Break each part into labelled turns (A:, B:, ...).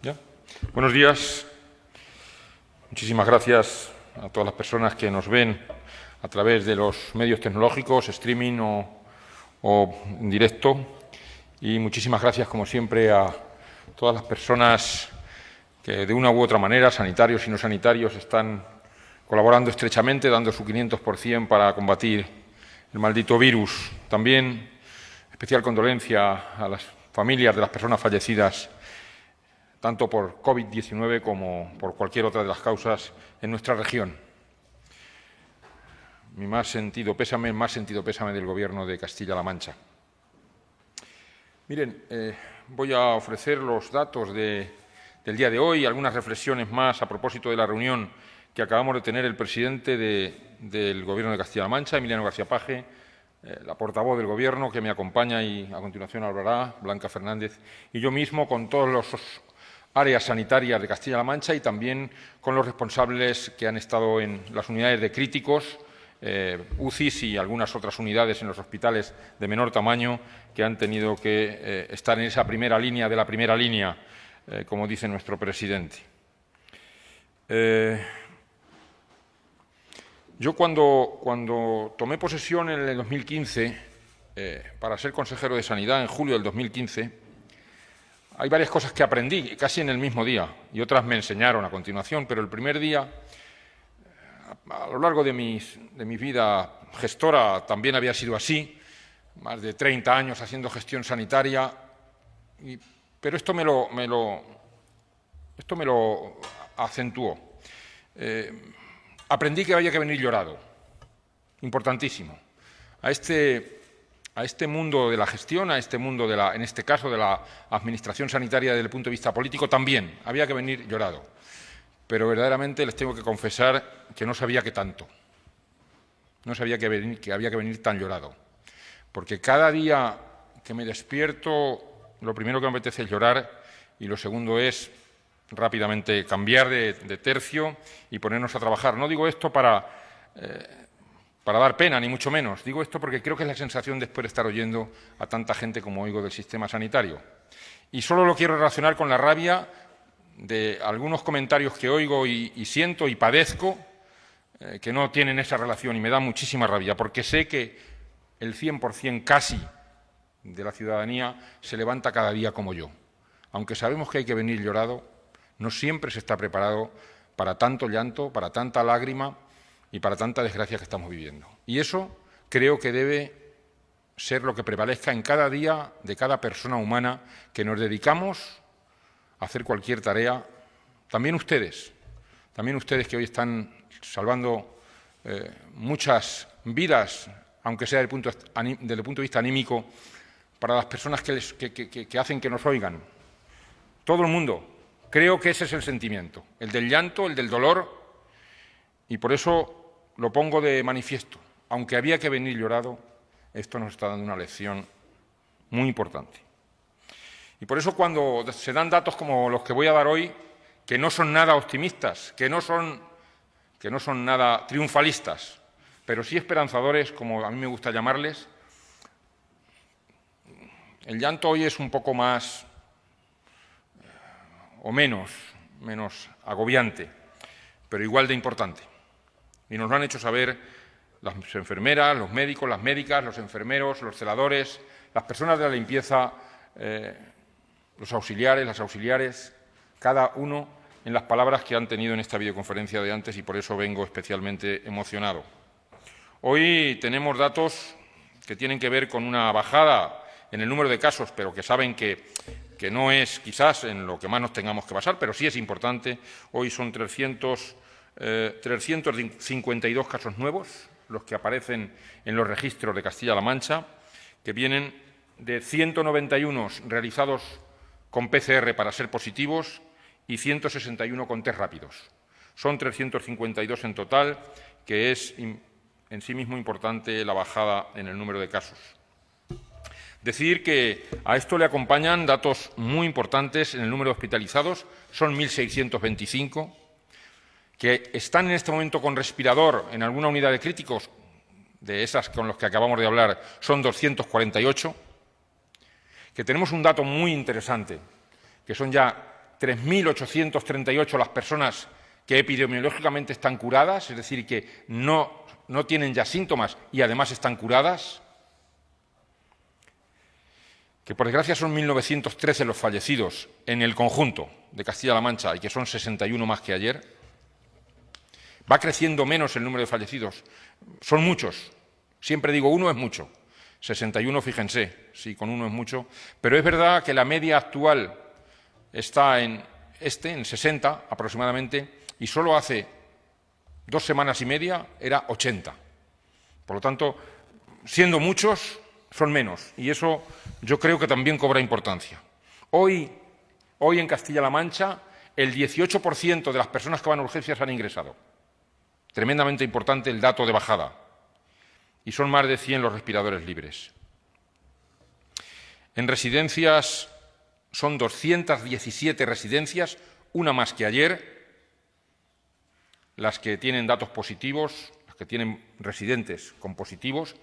A: ¿Ya? Buenos días. Muchísimas gracias a todas las personas que nos ven a través de los medios tecnológicos, streaming o en directo. Y muchísimas gracias, como siempre, a todas las personas que, de una u otra manera, sanitarios y no sanitarios, están colaborando estrechamente, dando su 500% para combatir el maldito virus. También especial condolencia a las familias de las personas fallecidas, tanto por COVID-19 como por cualquier otra de las causas en nuestra región. Mi más sentido pésame del Gobierno de Castilla-La Mancha. Miren, voy a ofrecer los datos del día de hoy, algunas reflexiones más a propósito de la reunión que acabamos de tener el presidente del Gobierno de Castilla-La Mancha, Emiliano García Paje, la portavoz del Gobierno que me acompaña y a continuación hablará, Blanca Fernández, y yo mismo con todos los áreas sanitarias de Castilla-La Mancha y también con los responsables que han estado en las unidades de críticos, UCIs y algunas otras unidades en los hospitales de menor tamaño que han tenido que estar en esa primera línea de la primera línea, como dice nuestro presidente. Yo cuando tomé posesión en el 2015 para ser consejero de Sanidad en julio del 2015, hay varias cosas que aprendí casi en el mismo día y otras me enseñaron a continuación, pero el primer día, a lo largo de mi vida gestora, también había sido así, más de 30 años haciendo gestión sanitaria, pero esto me lo acentuó. Aprendí que había que venir llorado, importantísimo, a este mundo de la gestión, a este mundo, en este caso, de la administración sanitaria desde el punto de vista político, también había que venir llorado. Pero verdaderamente les tengo que confesar que no sabía que tanto. No sabía que había que venir tan llorado. Porque cada día que me despierto, lo primero que me apetece es llorar y lo segundo es rápidamente cambiar de tercio y ponernos a trabajar. No digo esto para dar pena, ni mucho menos. Digo esto porque creo que es la sensación después de estar oyendo a tanta gente como oigo del sistema sanitario. Y solo lo quiero relacionar con la rabia de algunos comentarios que oigo y siento y padezco que no tienen esa relación y me da muchísima rabia porque sé que el 100% casi de la ciudadanía se levanta cada día como yo. Aunque sabemos que hay que venir llorado, no siempre se está preparado para tanto llanto, para tanta lágrima y para tanta desgracia que estamos viviendo. Y eso creo que debe ser lo que prevalezca en cada día de cada persona humana que nos dedicamos a hacer cualquier tarea. También ustedes que hoy están salvando muchas vidas, aunque sea desde el punto de vista anímico, para las personas que hacen que nos oigan. Todo el mundo. Creo que ese es el sentimiento, el del llanto, el del dolor, y por eso lo pongo de manifiesto. Aunque había que venir llorado, esto nos está dando una lección muy importante. Y por eso cuando se dan datos como los que voy a dar hoy, que no son nada optimistas, que no son nada triunfalistas, pero sí esperanzadores, como a mí me gusta llamarles, el llanto hoy es un poco más o menos agobiante, pero igual de importante. Y nos lo han hecho saber las enfermeras, los médicos, las médicas, los enfermeros, los celadores, las personas de la limpieza, los auxiliares, las auxiliares, cada uno en las palabras que han tenido en esta videoconferencia de antes y por eso vengo especialmente emocionado. Hoy tenemos datos que tienen que ver con una bajada en el número de casos, pero que saben que no es quizás en lo que más nos tengamos que basar, pero sí es importante. Hoy son 352 casos nuevos los que aparecen en los registros de Castilla-La Mancha, que vienen de 191 realizados con PCR para ser positivos y 161 con test rápidos. Son 352 en total, que es en sí mismo importante la bajada en el número de casos. Decir que a esto le acompañan datos muy importantes en el número de hospitalizados, son 1.625, que están en este momento con respirador en alguna unidad de críticos, de esas con las que acabamos de hablar, son 248, que tenemos un dato muy interesante, que son ya 3.838 las personas que epidemiológicamente están curadas, es decir, que no tienen ya síntomas y además están curadas, que por desgracia son 1.913 los fallecidos en el conjunto de Castilla-La Mancha y que son 61 más que ayer. Va creciendo menos el número de fallecidos. Son muchos. Siempre digo, uno es mucho. 61, fíjense, sí, con uno es mucho. Pero es verdad que la media actual está en 60 aproximadamente, y solo hace 2 semanas y media era 80. Por lo tanto, siendo muchos, son menos, y eso yo creo que también cobra importancia. Hoy en Castilla-La Mancha, el 18% de las personas que van a urgencias han ingresado. Tremendamente importante el dato de bajada. Y son más de 100 los respiradores libres. En residencias son 217 residencias, una más que ayer, las que tienen datos positivos, las que tienen residentes con positivos.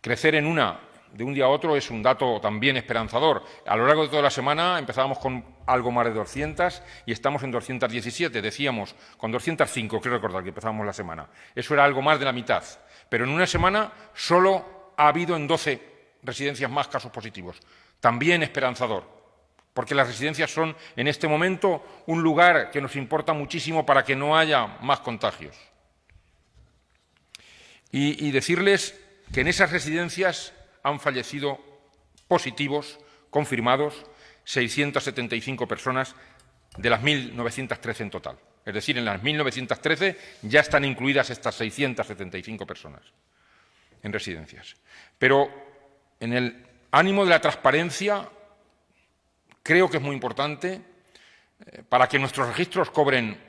A: Crecer en una de un día a otro es un dato también esperanzador. A lo largo de toda la semana empezábamos con algo más de 200 y estamos en 217, decíamos, con 205, creo recordar que empezábamos la semana. Eso era algo más de la mitad. Pero en una semana solo ha habido en 12 residencias más casos positivos. También esperanzador, porque las residencias son en este momento un lugar que nos importa muchísimo para que no haya más contagios. Y decirles que en esas residencias han fallecido positivos, confirmados, 675 personas de las 1.913 en total. Es decir, en las 1.913 ya están incluidas estas 675 personas en residencias. Pero en el ánimo de la transparencia, creo que es muy importante para que nuestros registros cobren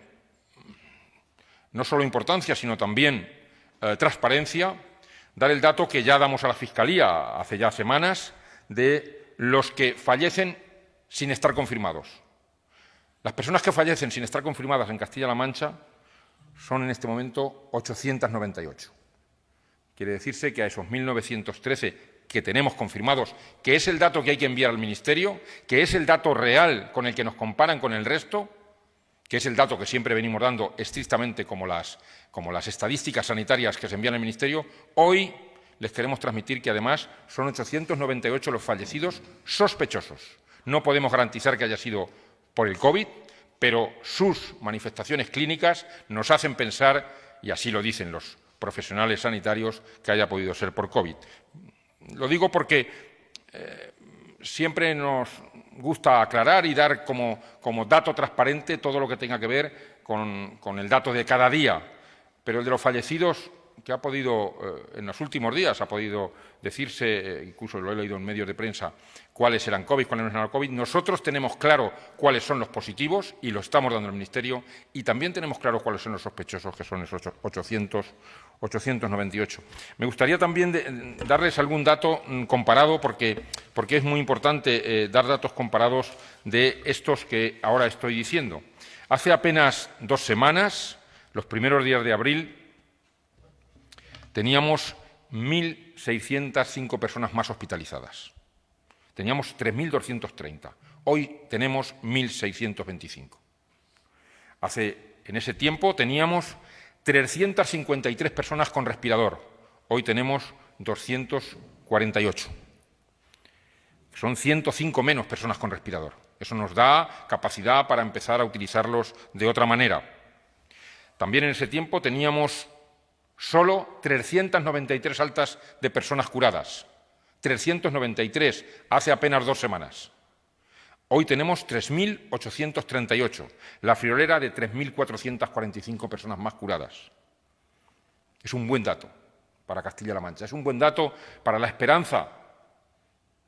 A: no solo importancia, sino también transparencia, dar el dato que ya damos a la Fiscalía hace ya semanas de los que fallecen sin estar confirmados. Las personas que fallecen sin estar confirmadas en Castilla-La Mancha son en este momento 898. Quiere decirse que a esos 1.913 que tenemos confirmados, que es el dato que hay que enviar al Ministerio, que es el dato real con el que nos comparan con el resto, que es el dato que siempre venimos dando estrictamente como las estadísticas sanitarias que se envían al Ministerio, hoy les queremos transmitir que además son 898 los fallecidos sospechosos. No podemos garantizar que haya sido por el COVID, pero sus manifestaciones clínicas nos hacen pensar, y así lo dicen los profesionales sanitarios, que haya podido ser por COVID. Lo digo porque siempre nos gusta aclarar y dar como dato transparente todo lo que tenga que ver con el dato de cada día, pero el de los fallecidos, que ha podido, en los últimos días, ha podido decirse, incluso lo he leído en medios de prensa, cuáles eran COVID, cuáles no eran COVID. Nosotros tenemos claro cuáles son los positivos y lo estamos dando al Ministerio, y también tenemos claro cuáles son los sospechosos, que son esos 898. Me gustaría también darles algún dato comparado, porque es muy importante dar datos comparados de estos que ahora estoy diciendo. Hace apenas 2 semanas, los primeros días de abril, teníamos 1.605 personas más hospitalizadas. Teníamos 3.230. Hoy tenemos 1.625. En ese tiempo teníamos 353 personas con respirador. Hoy tenemos 248. Son 105 menos personas con respirador. Eso nos da capacidad para empezar a utilizarlos de otra manera. También en ese tiempo teníamos solo 393 altas de personas curadas. 393 hace apenas 2 semanas. Hoy tenemos 3.838, la friolera de 3.445 personas más curadas. Es un buen dato para Castilla-La Mancha, es un buen dato para la esperanza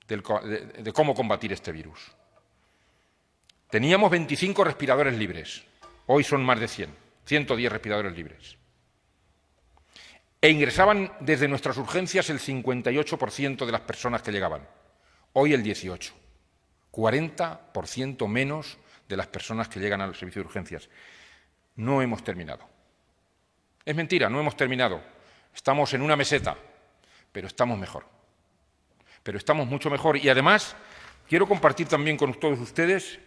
A: de cómo combatir este virus. Teníamos 25 respiradores libres, hoy son más de 110 respiradores libres. E ingresaban desde nuestras urgencias el 58% de las personas que llegaban, hoy el 18%. 40% menos de las personas que llegan al servicio de urgencias. No hemos terminado. Es mentira, no hemos terminado. Estamos en una meseta, pero estamos mejor. Pero estamos mucho mejor. Y además, quiero compartir también con todos ustedes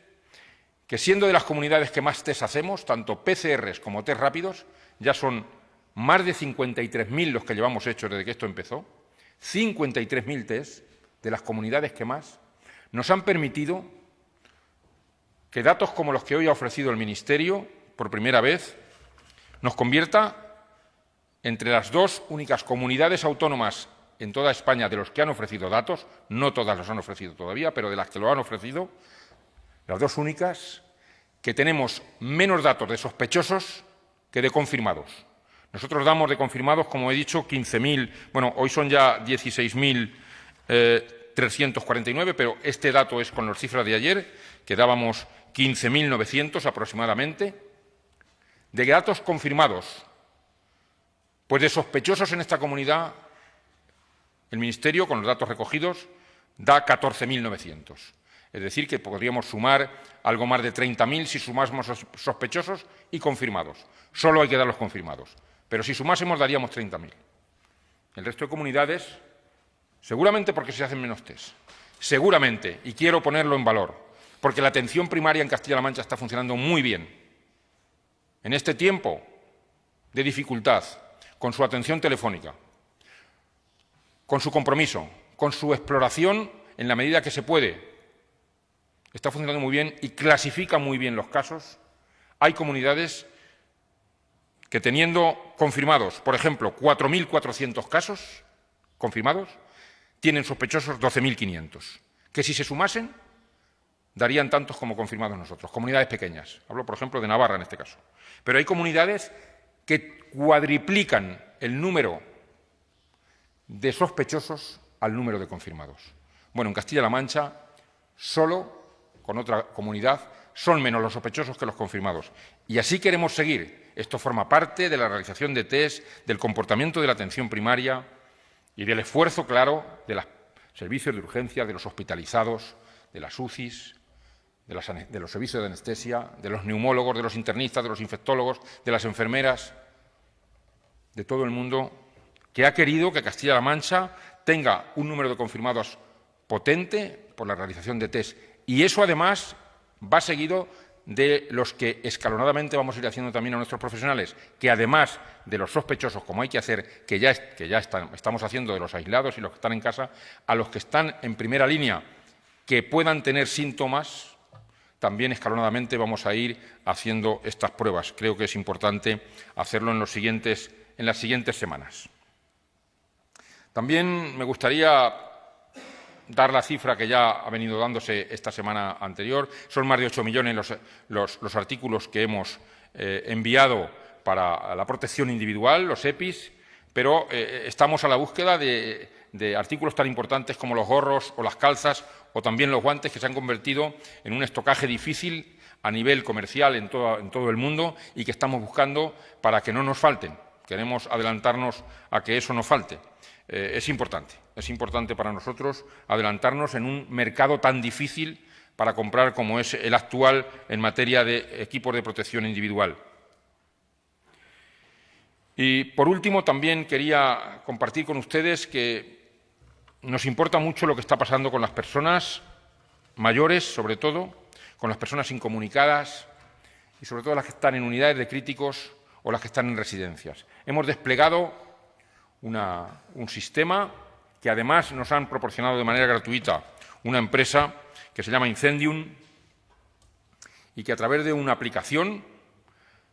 A: que siendo de las comunidades que más test hacemos, tanto PCRs como test rápidos, ya son más de 53.000 los que llevamos hechos desde que esto empezó, 53.000 test de las comunidades que más, nos han permitido que datos como los que hoy ha ofrecido el Ministerio, por primera vez, nos convierta entre las dos únicas comunidades autónomas en toda España de los que han ofrecido datos, no todas los han ofrecido todavía, pero de las que lo han ofrecido, las dos únicas, que tenemos menos datos de sospechosos que de confirmados. Nosotros damos de confirmados, como he dicho, 15.000, bueno, hoy son ya 16.349, pero este dato es con las cifras de ayer, que dábamos 15.900 aproximadamente. De datos confirmados, pues de sospechosos en esta comunidad, el Ministerio, con los datos recogidos, da 14.900. Es decir, que podríamos sumar algo más de 30.000 si sumásemos sospechosos y confirmados. Solo hay que dar los confirmados. Pero si sumásemos, daríamos 30.000. El resto de comunidades, seguramente porque se hacen menos test, seguramente, y quiero ponerlo en valor, porque la atención primaria en Castilla-La Mancha está funcionando muy bien. En este tiempo de dificultad, con su atención telefónica, con su compromiso, con su exploración en la medida que se puede, está funcionando muy bien y clasifica muy bien los casos. Hay comunidades que, teniendo confirmados, por ejemplo, 4.400 casos confirmados, tienen sospechosos 12.500, que si se sumasen darían tantos como confirmados nosotros, comunidades pequeñas. Hablo, por ejemplo, de Navarra en este caso. Pero hay comunidades que cuadriplican el número de sospechosos al número de confirmados. Bueno, en Castilla-La Mancha, solo con otra comunidad, son menos los sospechosos que los confirmados. Y así queremos seguir. Esto forma parte de la realización de test, del comportamiento de la atención primaria y del esfuerzo, claro, de los servicios de urgencia, de los hospitalizados, de las UCIs, de los servicios de anestesia, de los neumólogos, de los internistas, de los infectólogos, de las enfermeras, de todo el mundo que ha querido que Castilla-La Mancha tenga un número de confirmados potente por la realización de test. Y eso, además, va seguido de los que escalonadamente vamos a ir haciendo también a nuestros profesionales, que además de los sospechosos, como hay que hacer, que ya estamos haciendo de los aislados y los que están en casa, a los que están en primera línea, que puedan tener síntomas, también escalonadamente vamos a ir haciendo estas pruebas. Creo que es importante hacerlo en las siguientes semanas. También me gustaría dar la cifra que ya ha venido dándose esta semana anterior. Son más de 8 millones los artículos que hemos enviado para la protección individual, los EPIs, pero estamos a la búsqueda de artículos tan importantes como los gorros o las calzas o también los guantes, que se han convertido en un estocaje difícil a nivel comercial en todo el mundo y que estamos buscando para que no nos falten. Queremos adelantarnos a que eso no falte. Es importante para nosotros adelantarnos en un mercado tan difícil para comprar como es el actual en materia de equipos de protección individual. Y, por último, también quería compartir con ustedes que nos importa mucho lo que está pasando con las personas mayores, sobre todo, con las personas incomunicadas y, sobre todo, las que están en unidades de críticos o las que están en residencias. Hemos desplegado un sistema que, además, nos han proporcionado de manera gratuita una empresa que se llama Incendium y que, a través de una aplicación,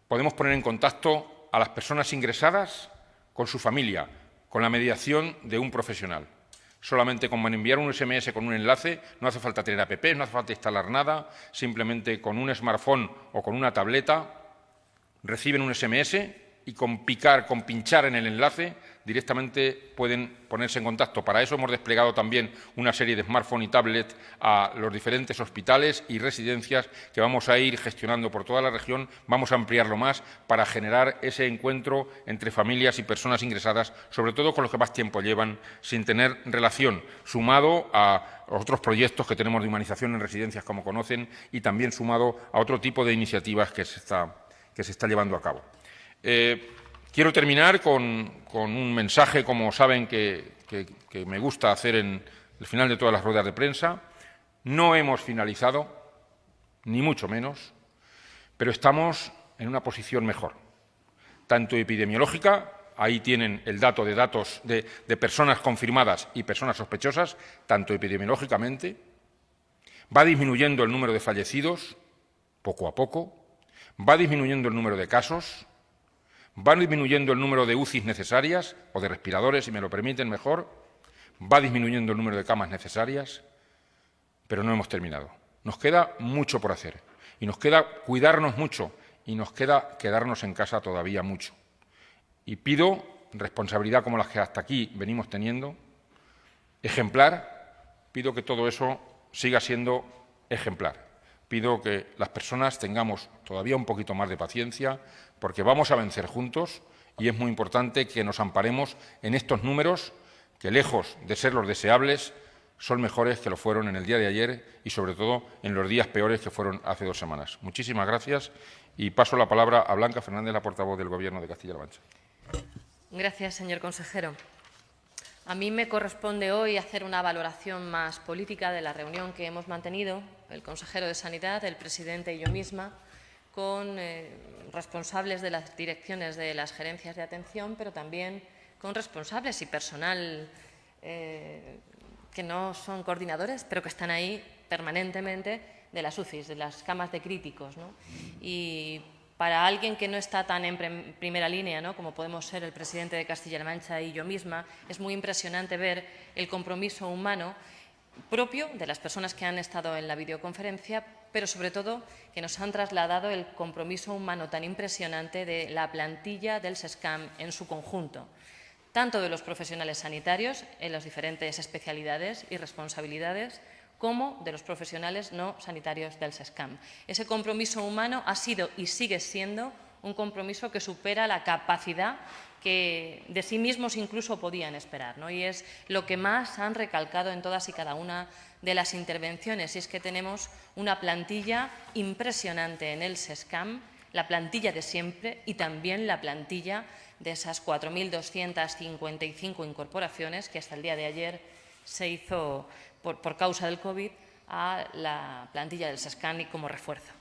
A: podemos poner en contacto a las personas ingresadas con su familia, con la mediación de un profesional. Solamente con enviar un SMS con un enlace, no hace falta tener app, no hace falta instalar nada, simplemente con un smartphone o con una tableta reciben un SMS y con pinchar en el enlace directamente pueden ponerse en contacto. Para eso hemos desplegado también una serie de smartphone y tablet a los diferentes hospitales y residencias que vamos a ir gestionando por toda la región. Vamos a ampliarlo más para generar ese encuentro entre familias y personas ingresadas, sobre todo con los que más tiempo llevan sin tener relación, sumado a otros proyectos que tenemos de humanización en residencias, como conocen, y también sumado a otro tipo de iniciativas que se está llevando a cabo. Quiero terminar con un mensaje, como saben, que me gusta hacer en el final de todas las ruedas de prensa. No hemos finalizado, ni mucho menos, pero estamos en una posición mejor, tanto epidemiológica, ahí tienen el dato de personas confirmadas y personas sospechosas, tanto epidemiológicamente, va disminuyendo el número de fallecidos poco a poco, va disminuyendo el número de casos, va disminuyendo el número de UCIs necesarias, o de respiradores, si me lo permiten mejor, va disminuyendo el número de camas necesarias, pero no hemos terminado. Nos queda mucho por hacer y nos queda cuidarnos mucho y nos queda quedarnos en casa todavía mucho. Y pido responsabilidad como las que hasta aquí venimos teniendo, ejemplar, pido que todo eso siga siendo ejemplar. Pido que las personas tengamos todavía un poquito más de paciencia, porque vamos a vencer juntos y es muy importante que nos amparemos en estos números que, lejos de ser los deseables, son mejores que lo fueron en el día de ayer y, sobre todo, en los días peores que fueron hace 2 semanas. Muchísimas gracias y paso la palabra a Blanca Fernández, la portavoz del Gobierno de Castilla-La Mancha.
B: Gracias, señor consejero. A mí me corresponde hoy hacer una valoración más política de la reunión que hemos mantenido el consejero de Sanidad, el presidente y yo misma, con responsables de las direcciones de las gerencias de atención, pero también con responsables y personal que no son coordinadores, pero que están ahí permanentemente, de las UCIs, de las camas de críticos, ¿no? Y para alguien que no está tan en primera línea, ¿no?, como podemos ser el presidente de Castilla-La Mancha y yo misma, es muy impresionante ver el compromiso humano propio de las personas que han estado en la videoconferencia, pero sobre todo que nos han trasladado el compromiso humano tan impresionante de la plantilla del SESCAM en su conjunto, tanto de los profesionales sanitarios en las diferentes especialidades y responsabilidades, como de los profesionales no sanitarios del SESCAM. Ese compromiso humano ha sido y sigue siendo un compromiso que supera la capacidad que de sí mismos incluso podían esperar, ¿no? Y es lo que más han recalcado en todas y cada una de las intervenciones, y es que tenemos una plantilla impresionante en el SESCAM, la plantilla de siempre y también la plantilla de esas 4.255 incorporaciones que hasta el día de ayer se hizo por causa del COVID a la plantilla del SESCAM y como refuerzo.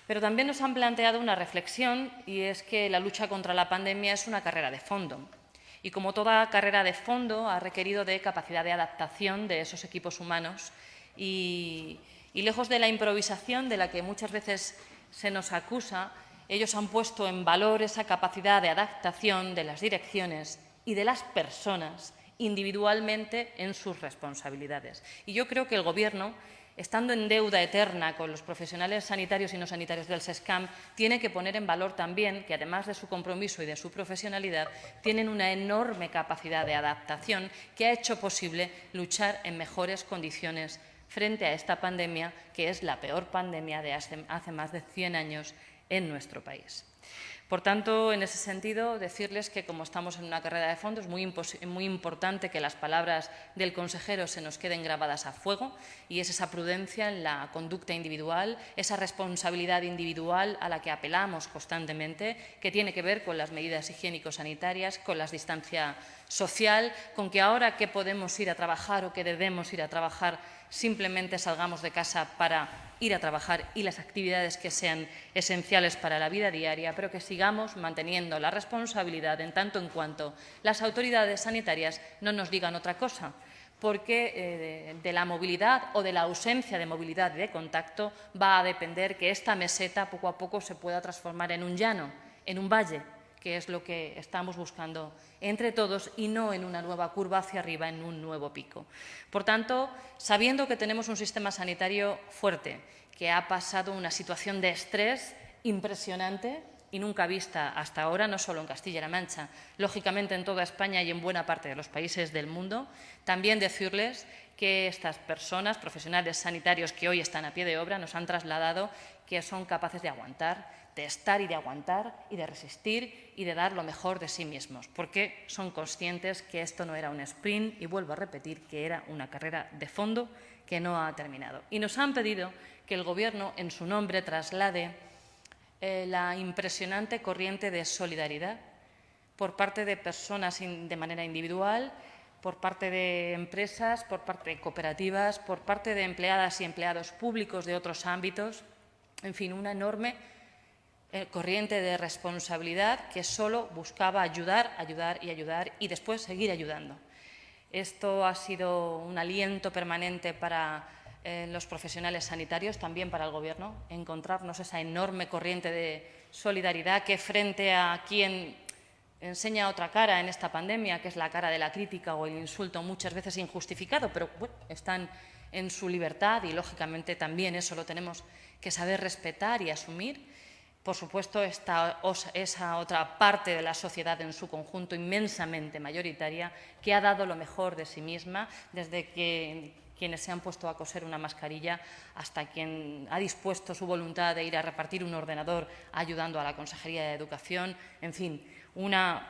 B: Pero también nos han planteado una reflexión, y es que la lucha contra la pandemia es una carrera de fondo. Y como toda carrera de fondo, ha requerido de capacidad de adaptación de esos equipos humanos y lejos de la improvisación de la que muchas veces se nos acusa, ellos han puesto en valor esa capacidad de adaptación de las direcciones y de las personas individualmente en sus responsabilidades. Y yo creo que el Gobierno, estando en deuda eterna con los profesionales sanitarios y no sanitarios del SESCAM, tiene que poner en valor también que, además de su compromiso y de su profesionalidad, tienen una enorme capacidad de adaptación que ha hecho posible luchar en mejores condiciones frente a esta pandemia, que es la peor pandemia de hace más de 100 años en nuestro país. Por tanto, en ese sentido, decirles que, como estamos en una carrera de fondo, es muy importante que las palabras del consejero se nos queden grabadas a fuego, y es esa prudencia en la conducta individual, esa responsabilidad individual a la que apelamos constantemente, que tiene que ver con las medidas higiénico-sanitarias, con la distancia social, con que ahora que podemos ir a trabajar o que debemos ir a trabajar, simplemente salgamos de casa para ir a trabajar y las actividades que sean esenciales para la vida diaria, pero que sigamos manteniendo la responsabilidad en tanto en cuanto las autoridades sanitarias no nos digan otra cosa, porque de la movilidad o de la ausencia de movilidad y de contacto va a depender que esta meseta poco a poco se pueda transformar en un llano, en un valle, que es lo que estamos buscando entre todos, y no en una nueva curva hacia arriba, en un nuevo pico. Por tanto, sabiendo que tenemos un sistema sanitario fuerte, que ha pasado una situación de estrés impresionante y nunca vista hasta ahora, no solo en Castilla-La Mancha, lógicamente en toda España y en buena parte de los países del mundo, también decirles que estas personas, profesionales sanitarios que hoy están a pie de obra, nos han trasladado que son capaces de aguantar, de estar y de aguantar y de resistir y de dar lo mejor de sí mismos, porque son conscientes que esto no era un sprint, y vuelvo a repetir que era una carrera de fondo que no ha terminado. Y nos han pedido que el Gobierno, en su nombre, traslade la impresionante corriente de solidaridad por parte de personas de manera individual, por parte de empresas, por parte de cooperativas, por parte de empleadas y empleados públicos de otros ámbitos. En fin, una enorme corriente de responsabilidad que solo buscaba ayudar, ayudar y ayudar y después seguir ayudando. Esto ha sido un aliento permanente para los profesionales sanitarios, también para el Gobierno, encontrarnos esa enorme corriente de solidaridad que frente a quien enseña otra cara en esta pandemia, que es la cara de la crítica o el insulto muchas veces injustificado, pero bueno, están en su libertad y, lógicamente, también eso lo tenemos que saber respetar y asumir. Por supuesto, esa otra parte de la sociedad en su conjunto inmensamente mayoritaria que ha dado lo mejor de sí misma, desde quienes se han puesto a coser una mascarilla hasta quien ha dispuesto su voluntad de ir a repartir un ordenador ayudando a la Consejería de Educación. En fin, una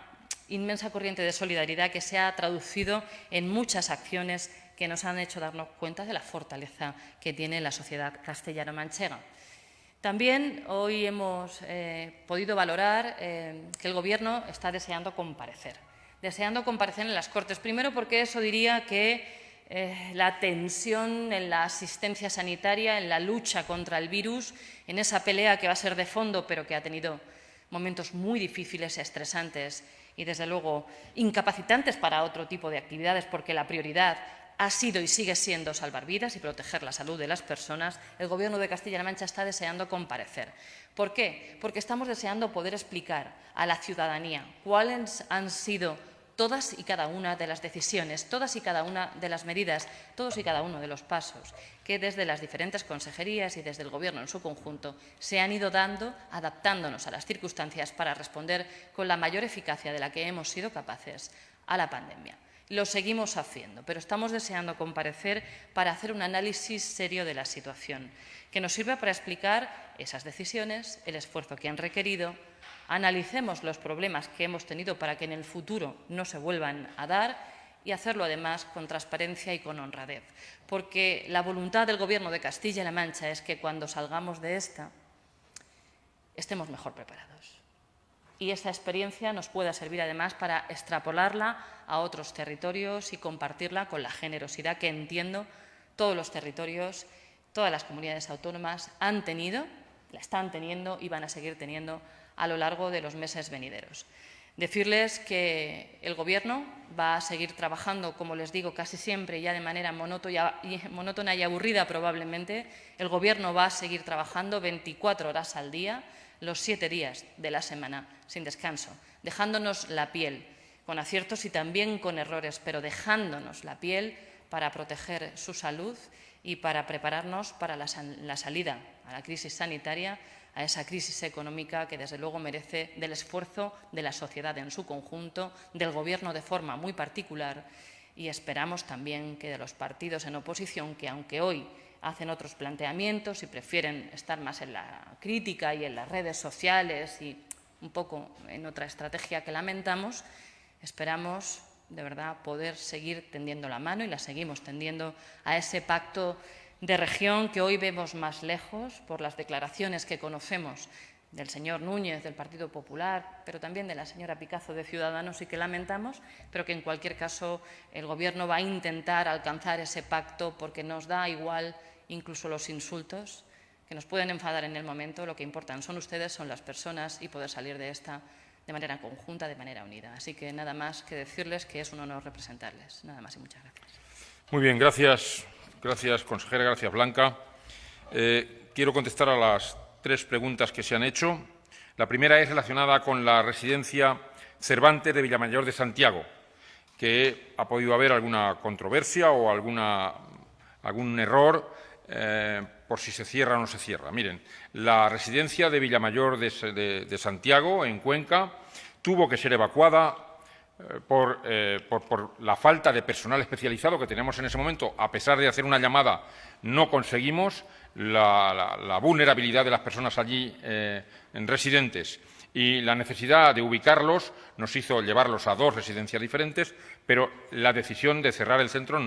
B: inmensa corriente de solidaridad que se ha traducido en muchas acciones que nos han hecho darnos cuenta de la fortaleza que tiene la sociedad castellano-manchega. También hoy hemos podido valorar que el Gobierno está deseando comparecer en las Cortes. Primero, porque eso diría que la tensión en la asistencia sanitaria, en la lucha contra el virus, en esa pelea que va a ser de fondo, pero que ha tenido momentos muy difíciles, estresantes y, desde luego, incapacitantes para otro tipo de actividades, porque la prioridad ha sido y sigue siendo salvar vidas y proteger la salud de las personas. El Gobierno de Castilla-La Mancha está deseando comparecer. ¿Por qué? Porque estamos deseando poder explicar a la ciudadanía cuáles han sido todas y cada una de las decisiones, todas y cada una de las medidas, todos y cada uno de los pasos que desde las diferentes consejerías y desde el Gobierno en su conjunto se han ido dando, adaptándonos a las circunstancias para responder con la mayor eficacia de la que hemos sido capaces a la pandemia. Lo seguimos haciendo, pero estamos deseando comparecer para hacer un análisis serio de la situación, que nos sirva para explicar esas decisiones, el esfuerzo que han requerido. Analicemos los problemas que hemos tenido para que en el futuro no se vuelvan a dar y hacerlo además con transparencia y con honradez, porque la voluntad del Gobierno de Castilla-La Mancha es que cuando salgamos de esta estemos mejor preparados. Y esta experiencia nos pueda servir además para extrapolarla a otros territorios y compartirla con la generosidad que entiendo todos los territorios, todas las comunidades autónomas han tenido, la están teniendo y van a seguir teniendo a lo largo de los meses venideros. Decirles que el Gobierno va a seguir trabajando, como les digo, casi siempre ya de manera monótona y aburrida probablemente. El Gobierno va a seguir trabajando 24 horas al día, los 7 días de la semana, sin descanso, dejándonos la piel, con aciertos y también con errores, pero dejándonos la piel para proteger su salud y para prepararnos para la salida a la crisis sanitaria, a esa crisis económica que desde luego merece del esfuerzo de la sociedad en su conjunto, del Gobierno de forma muy particular y esperamos también que de los partidos en oposición, que aunque hoy hacen otros planteamientos y prefieren estar más en la crítica y en las redes sociales y un poco en otra estrategia que lamentamos, esperamos de verdad poder seguir tendiendo la mano y la seguimos tendiendo a ese pacto de región que hoy vemos más lejos por las declaraciones que conocemos del señor Núñez, del Partido Popular, pero también de la señora Picazo de Ciudadanos y que lamentamos, pero que en cualquier caso el Gobierno va a intentar alcanzar ese pacto porque nos da igual incluso los insultos que nos pueden enfadar en el momento. Lo que importan son ustedes, son las personas y poder salir de esta de manera conjunta, de manera unida. Así que nada más que decirles que es un honor representarles. Nada más y muchas gracias.
A: Muy bien, gracias. Gracias, consejera. Gracias, Blanca. Quiero contestar a las 3 preguntas que se han hecho. La primera es relacionada con la residencia Cervantes de Villamayor de Santiago, que ha podido haber alguna controversia o algún error por si se cierra o no se cierra. Miren, la residencia de Villamayor de Santiago, en Cuenca, tuvo que ser evacuada por la falta de personal especializado que teníamos en ese momento. A pesar de hacer una llamada, no conseguimos la vulnerabilidad de las personas allí residentes y la necesidad de ubicarlos nos hizo llevarlos a 2 residencias diferentes, pero la decisión de cerrar el centro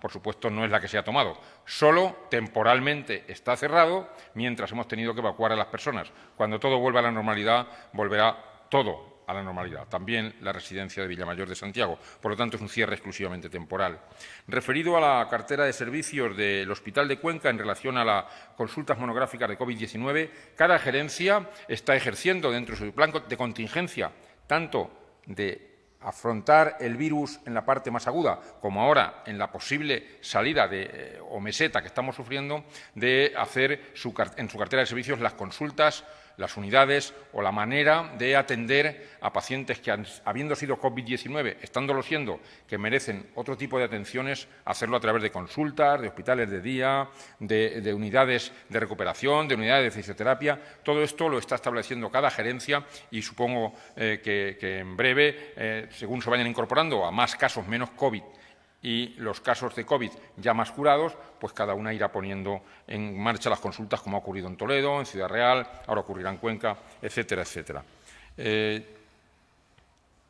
A: por supuesto, no es la que se ha tomado. Solo temporalmente está cerrado mientras hemos tenido que evacuar a las personas. Cuando todo vuelva a la normalidad, volverá todo todo a la normalidad, también la residencia de Villamayor de Santiago. Por lo tanto, es un cierre exclusivamente temporal. Referido a la cartera de servicios del Hospital de Cuenca en relación a las consultas monográficas de COVID-19, cada gerencia está ejerciendo dentro de su plan de contingencia, tanto de afrontar el virus en la parte más aguda, como ahora en la posible salida o meseta que estamos sufriendo, de hacer en su cartera de servicios las consultas, las unidades o la manera de atender a pacientes que, habiendo sido COVID-19, estándolo siendo, que merecen otro tipo de atenciones, hacerlo a través de consultas, de hospitales de día, de unidades de recuperación, de unidades de fisioterapia. Todo esto lo está estableciendo cada gerencia y supongo que en breve, según se vayan incorporando a más casos menos COVID y los casos de COVID ya más curados, pues cada una irá poniendo en marcha las consultas, como ha ocurrido en Toledo, en Ciudad Real, ahora ocurrirá en Cuenca, etcétera, etcétera.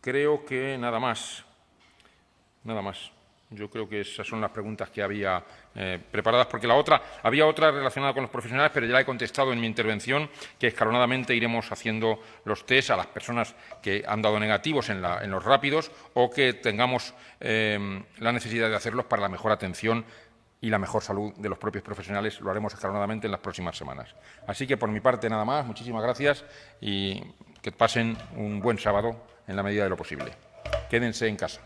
A: Creo que nada más. Nada más. Yo creo que esas son las preguntas que había preparadas, porque había otra relacionada con los profesionales, pero ya la he contestado en mi intervención, que escalonadamente iremos haciendo los test a las personas que han dado negativos en los rápidos o que tengamos la necesidad de hacerlos para la mejor atención y la mejor salud de los propios profesionales. Lo haremos escalonadamente en las próximas semanas. Así que, por mi parte, nada más. Muchísimas gracias y que pasen un buen sábado en la medida de lo posible. Quédense en casa.